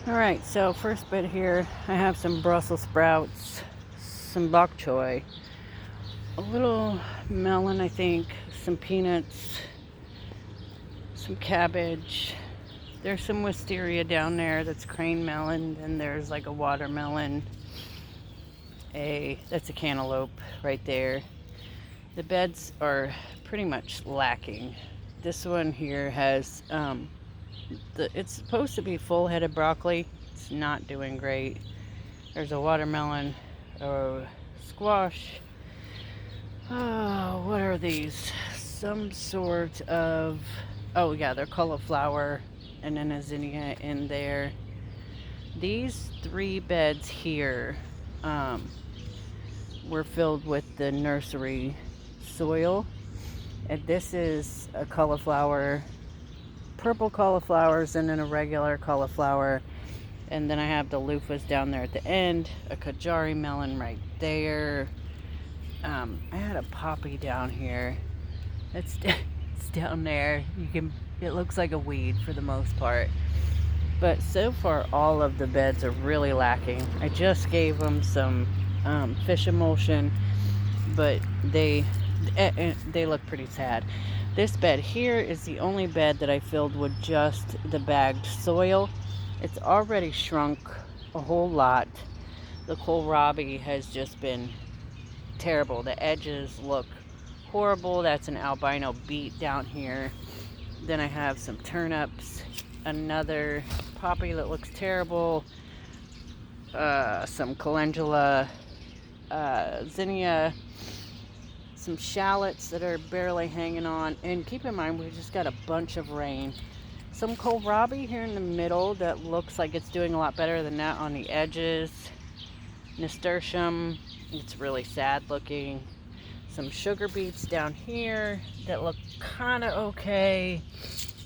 Alright, so first bed here, I have some Brussels sprouts, some bok choy, a little melon, I think, some peanuts, some cabbage. There's some wisteria down there that's crane melon, and there's like a watermelon, that's a cantaloupe right there. The beds are pretty much lacking. This one here has it's supposed to be full-headed broccoli. It's not doing great. There's a watermelon, a squash. Oh, what are these? Some sort of, oh yeah, they're cauliflower, and then a zinnia in there. These three beds here were filled with the nursery soil, and this is a cauliflower, purple cauliflowers, and then a regular cauliflower, and then I have the loofahs down there at the end, a kajari melon right there. I had a poppy down here. It's down there. It looks like a weed for the most part. But so far, all of the beds are really lacking. I just gave them some fish emulsion, but they look pretty sad. This bed here is the only bed that I filled with just the bagged soil. It's already shrunk a whole lot. The kohlrabi has just been terrible. The edges look horrible. That's an albino beet down here. Then I have some turnips, another poppy that looks terrible, some calendula, zinnia, some shallots that are barely hanging on. And keep in mind, we just got a bunch of rain. Some kohlrabi here in the middle that looks like it's doing a lot better than that on the edges. Nasturtium, it's really sad looking. Some sugar beets down here that look kind of okay.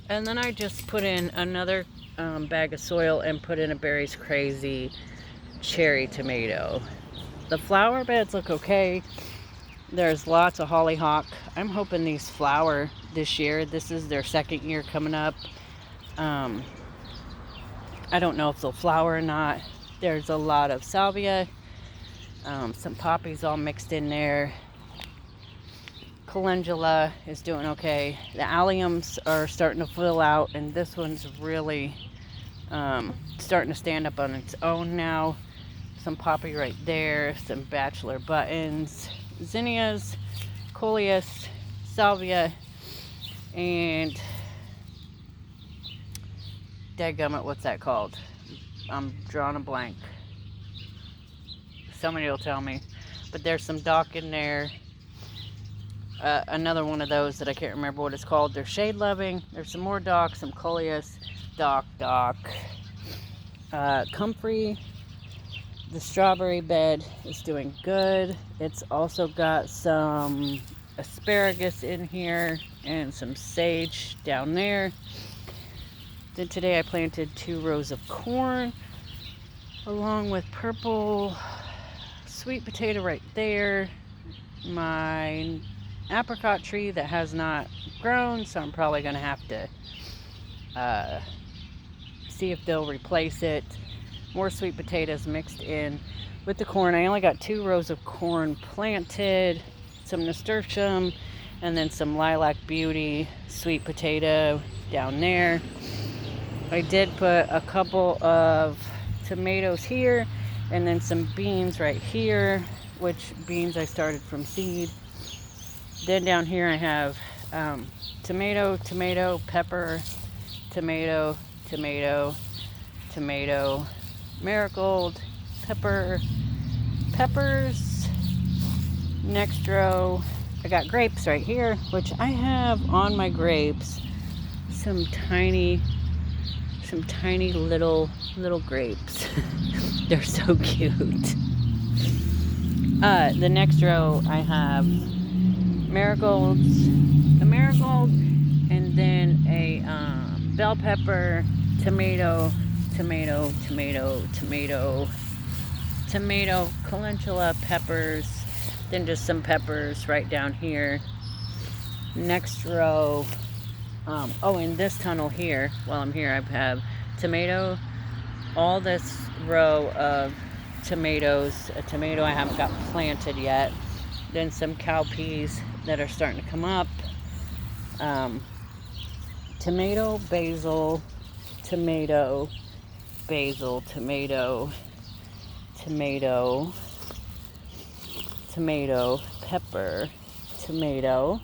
And then I just put in another bag of soil and put in a Berries Crazy cherry tomato. The flower beds look okay. There's lots of hollyhock. I'm hoping these flower this year. This is their second year coming up. I don't know if they'll flower or not. There's a lot of salvia. Some poppies all mixed in there. Calendula is doing okay. The alliums are starting to fill out, and this one's really starting to stand up on its own now. Some poppy right there, some bachelor buttons, zinnias, coleus, salvia, and dadgummit, what's that called? I'm drawing a blank. Somebody will tell me. But there's some dock in there. Another one of those that I can't remember what it's called. They're shade loving. There's some more dock, some coleus, dock. Comfrey, the strawberry bed is doing good. It's also got some asparagus in here and some sage down there. Then today I planted 2 rows of corn along with purple sweet potato right there. My apricot tree that has not grown, so I'm probably going to have to see if they'll replace it. More sweet potatoes mixed in with the corn. I only got 2 rows of corn planted, some nasturtium, and then some lilac beauty sweet potato down there. I did put a couple of tomatoes here and then some beans right here, which beans I started from seed. Then down here I have tomato, pepper, tomato, marigold, peppers. Next row, I got grapes right here, which I have on my grapes some tiny little grapes. They're so cute. The next row I have marigolds, a marigold, and then a bell pepper, tomato, calendula, peppers, then just some peppers right down here. Next row, in this tunnel here, while I'm here, I have tomato, all this row of tomatoes. A tomato I haven't got planted yet. Then some cowpeas that are starting to come up. Tomato, basil, tomato, basil, tomato, tomato, tomato, pepper, tomato,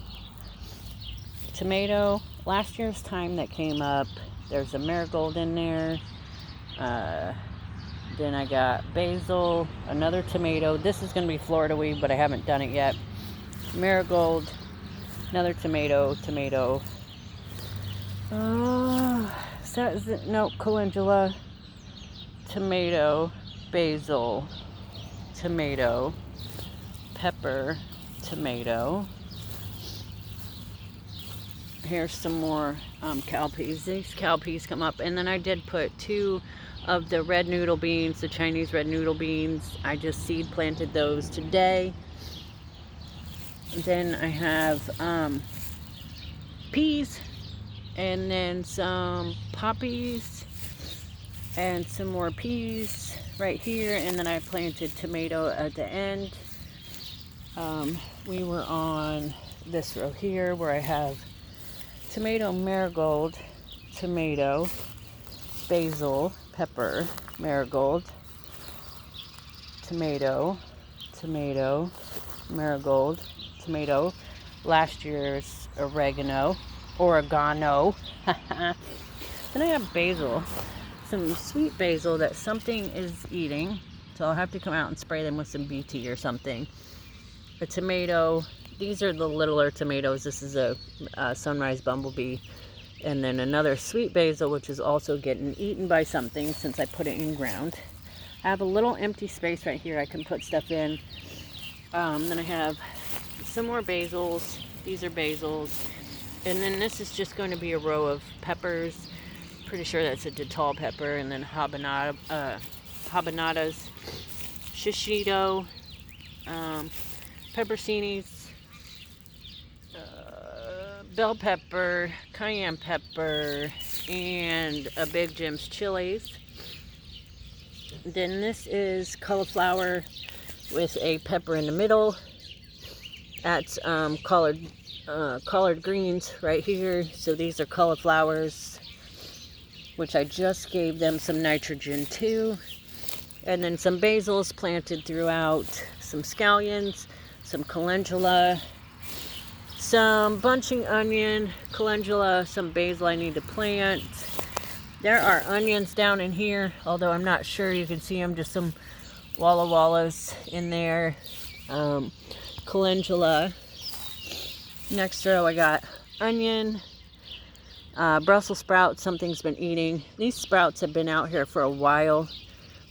tomato. Last year's thyme that came up, there's a marigold in there. Then I got basil, another tomato. This is going to be Florida weed, but I haven't done it yet. Marigold, another tomato, tomato. Is it? No, calendula, tomato, basil, tomato, pepper, tomato. Here's some more cowpeas. These cowpeas come up, and then I did put 2 of the red noodle beans, the Chinese red noodle beans. I just seed planted those today. Then I have peas, and then some poppies, and some more peas right here, and then I planted tomato at the end. We were on this row here where I have tomato, marigold, tomato, basil, pepper, marigold, tomato, tomato, marigold, tomato, last year's oregano. Then I have basil, some sweet basil that something is eating, so I'll have to come out and spray them with some BT or something. A tomato. These are the littler tomatoes. This is a sunrise bumblebee. And then another sweet basil, which is also getting eaten by something since I put it in ground. I have a little empty space right here I can put stuff in. Then I have some more basils. These are basils. And then this is just going to be a row of peppers. Pretty sure that's a Detal pepper. And then habanadas, shishito, pepperoncinis, bell pepper, cayenne pepper, and a Big Jim's chilies. Then this is cauliflower with a pepper in the middle. That's collard greens right here. So these are cauliflowers, which I just gave them some nitrogen too. And then some basils planted throughout, some scallions, some calendula, some bunching onion, calendula, some basil I need to plant. There are onions down in here, although I'm not sure you can see them, just some walla wallas in there. Calendula. Next row I got onion, Brussels sprouts, something's been eating. These sprouts have been out here for a while.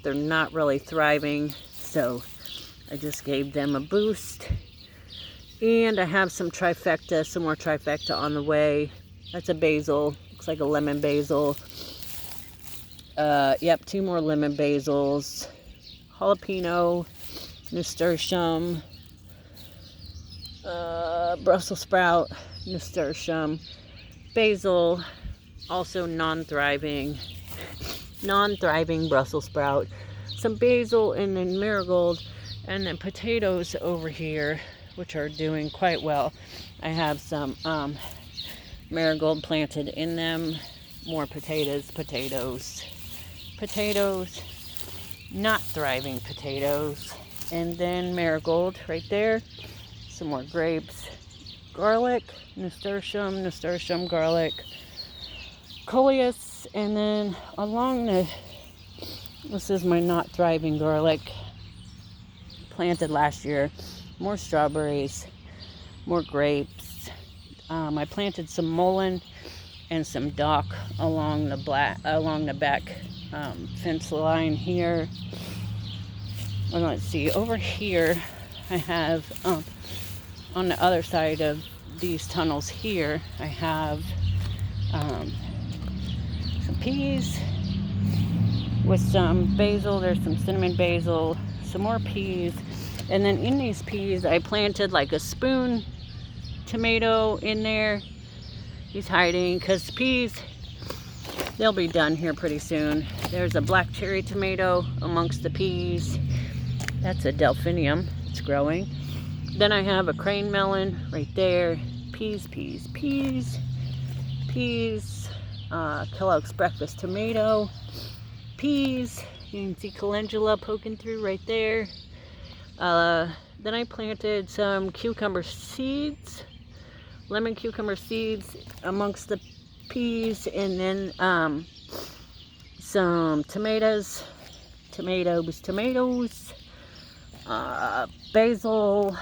They're not really thriving, so I just gave them a boost. And I have some trifecta, some more trifecta on the way. That's a basil, looks like a lemon basil. Yep, 2 more lemon basils. Jalapeno, nasturtium, Brussels sprout, nasturtium, basil, also non-thriving Brussels sprout, some basil, and then marigold, and then potatoes over here, which are doing quite well. I have some marigold planted in them, more potatoes, not thriving potatoes, and then marigold right there, some more grapes, garlic, nasturtium, garlic, coleus, and then along this is my not thriving garlic, planted last year, more strawberries, more grapes. I planted some mullein and some dock along the back fence line here. And let's see, over here I have on the other side of these tunnels here, I have some peas with some basil. There's some cinnamon basil, some more peas, and then in these peas I planted like a spoon tomato in there. He's hiding because peas they'll be done here pretty soon. There's a black cherry tomato amongst the peas. That's a delphinium. It's growing. Then I have a crane melon right there. Peas, peas, peas, peas. Kellogg's breakfast tomato. Peas. You can see calendula poking through right there. Then I planted some cucumber seeds. Lemon cucumber seeds amongst the peas, and then some tomatoes, basil,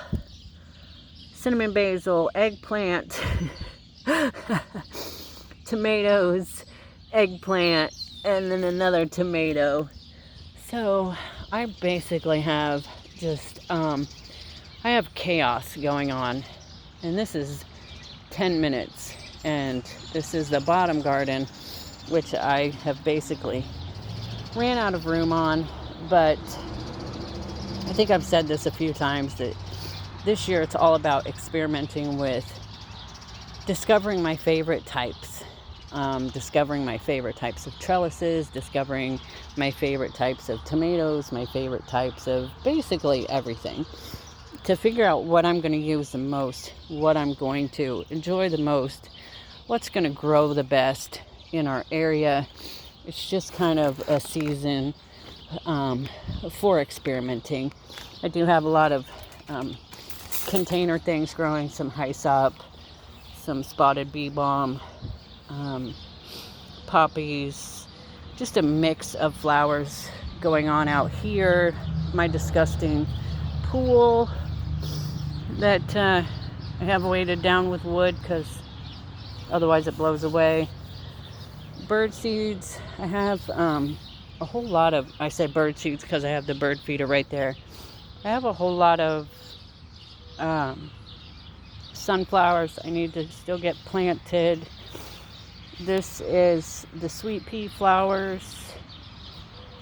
cinnamon basil, eggplant, tomatoes, eggplant, and then another tomato. So I basically have just I have chaos going on, and this is 10 minutes, and this is the bottom garden, which I have basically ran out of room on. But I think I've said this a few times, that this year it's all about experimenting with discovering my favorite types, discovering my favorite types of trellises, discovering my favorite types of tomatoes, my favorite types of basically everything, to figure out what I'm going to use the most, what I'm going to enjoy the most, what's going to grow the best in our area. It's just kind of a season for experimenting. I do have a lot of container things growing, some hyssop, some spotted bee balm, poppies, just a mix of flowers going on out here. My disgusting pool that I have weighted down with wood because otherwise it blows away. Bird seeds. I have a whole lot of, I say bird seeds because I have the bird feeder right there. I have a whole lot of sunflowers I need to still get planted. This is the sweet pea flowers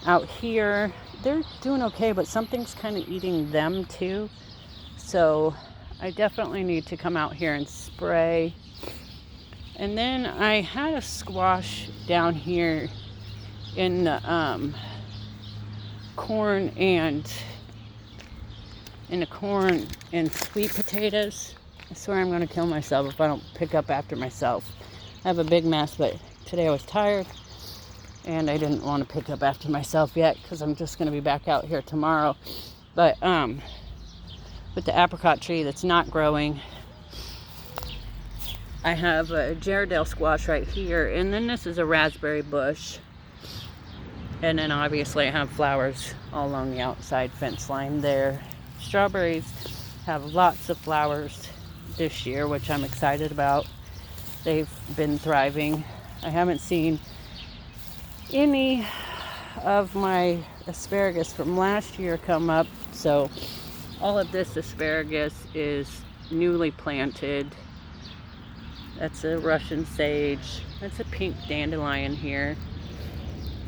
out here. They're doing okay, but something's kind of eating them too. So I definitely need to come out here and spray. And then I had a squash down here in the corn and sweet potatoes. I swear I'm going to kill myself if I don't pick up after myself. I have a big mess, but today I was tired and I didn't want to pick up after myself yet because I'm just going to be back out here tomorrow. But with the apricot tree that's not growing, I have a Jarrahdale squash right here, and then this is a raspberry bush. And then obviously I have flowers all along the outside fence line there. Strawberries have lots of flowers this year, which I'm excited about. They've been thriving. I haven't seen any of my asparagus from last year come up, so all of this asparagus is newly planted. That's a Russian sage. That's a pink dandelion here.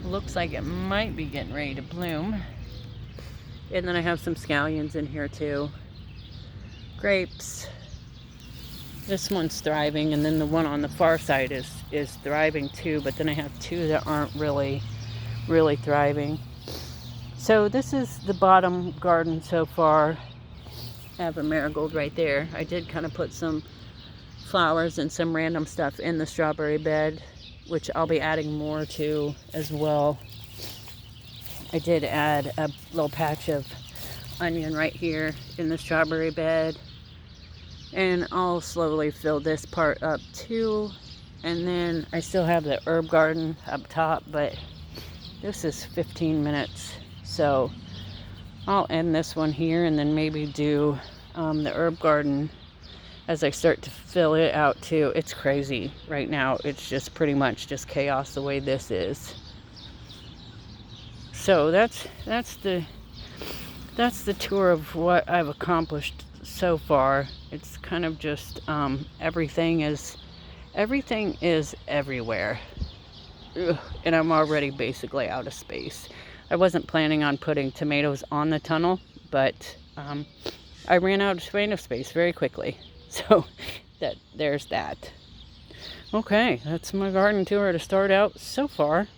Looks like it might be getting ready to bloom. And then I have some scallions in here too. Grapes. This one's thriving, and then the one on the far side is thriving too, but then I have two that aren't really thriving. So this is the bottom garden so far. I have a marigold right there. I did kind of put some flowers and some random stuff in the strawberry bed, which I'll be adding more to as well. I did add a little patch of onion right here in the strawberry bed, and I'll slowly fill this part up too. And then I still have the herb garden up top, but this is 15 minutes, so I'll end this one here and then maybe do the herb garden as I start to fill it out too. It's crazy right now. It's just pretty much just chaos the way this is. So that's the tour of what I've accomplished so far. It's kind of just everything is everywhere. Ugh, and I'm already basically out of space. I wasn't planning on putting tomatoes on the tunnel, but I ran out of tomato space very quickly. So there's that. Okay, that's my garden tour to start out so far.